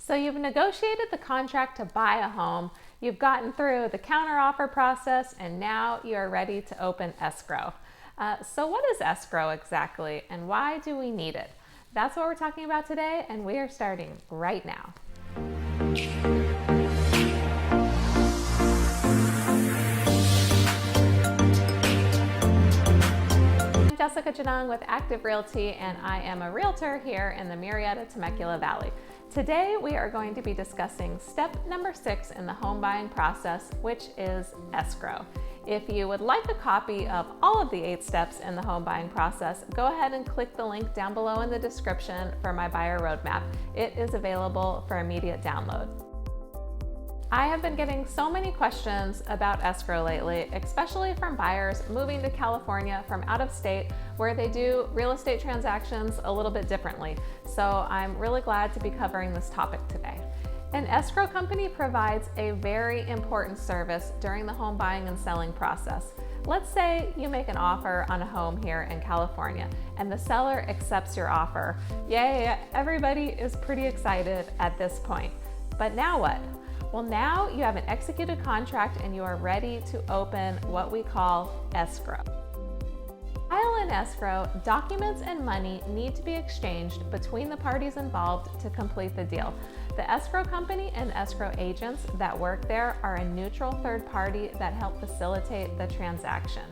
So you've negotiated the contract to buy a home, you've gotten through the counteroffer process, and now you're ready to open escrow. So what is escrow exactly, and why do we need it? That's what we're talking about today, and we are starting right now. I'm Jessica Genung with Active Realty, and I am a realtor here in the Murrieta, Temecula Valley. Today we are going to be discussing step number 6 in the home buying process, which is escrow. If you would like a copy of all of the 8 steps in the home buying process, go ahead and click the link down below in the description for my buyer roadmap. It is available for immediate download. I have been getting so many questions about escrow lately, especially from buyers moving to California from out of state where they do real estate transactions a little bit differently. So I'm really glad to be covering this topic today. An escrow company provides a very important service during the home buying and selling process. Let's say you make an offer on a home here in California and the seller accepts your offer. Yay, everybody is pretty excited at this point. But now what? Well, now you have an executed contract and you are ready to open what we call escrow. While in escrow, documents and money need to be exchanged between the parties involved to complete the deal. The escrow company and escrow agents that work there are a neutral third party that help facilitate the transaction.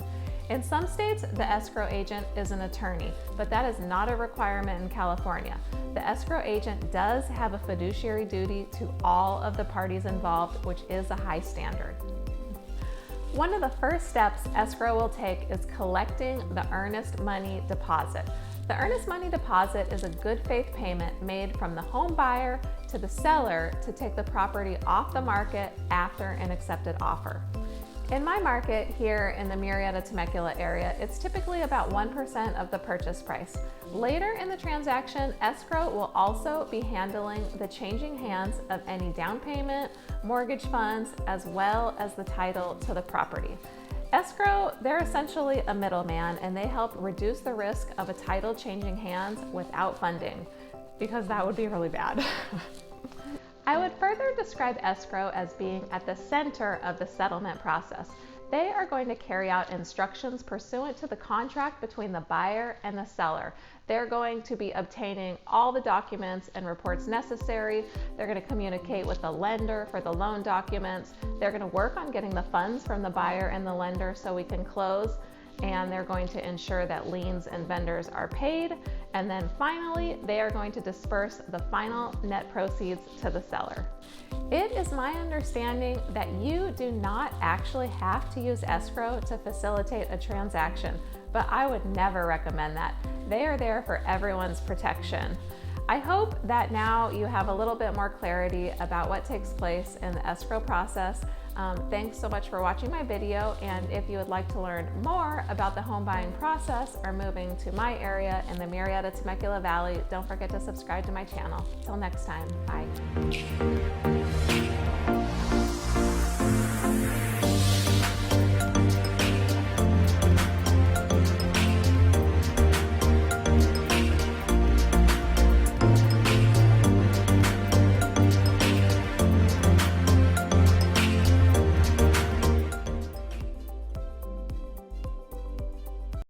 In some states, the escrow agent is an attorney, but that is not a requirement in California. The escrow agent does have a fiduciary duty to all of the parties involved, which is a high standard. One of the first steps escrow will take is collecting the earnest money deposit. The earnest money deposit is a good faith payment made from the home buyer to the seller to take the property off the market after an accepted offer. In my market here in the Murrieta Temecula area, it's typically about 1% of the purchase price. Later in the transaction, escrow will also be handling the changing hands of any down payment, mortgage funds, as well as the title to the property. Escrow, they're essentially a middleman, and they help reduce the risk of a title changing hands without funding, because that would be really bad. I would further describe escrow as being at the center of the settlement process. They are going to carry out instructions pursuant to the contract between the buyer and the seller. They're going to be obtaining all the documents and reports necessary. They're going to communicate with the lender for the loan documents. They're going to work on getting the funds from the buyer and the lender so we can close. And they're going to ensure that liens and vendors are paid. And then finally, they are going to disperse the final net proceeds to the seller. It is my understanding that you do not actually have to use escrow to facilitate a transaction, but I would never recommend that. They are there for everyone's protection. I hope that now you have a little bit more clarity about what takes place in the escrow process. Thanks so much for watching my video, and if you would like to learn more about the home buying process or moving to my area in the Murrieta Temecula Valley, don't forget to subscribe to my channel. Till next time, bye.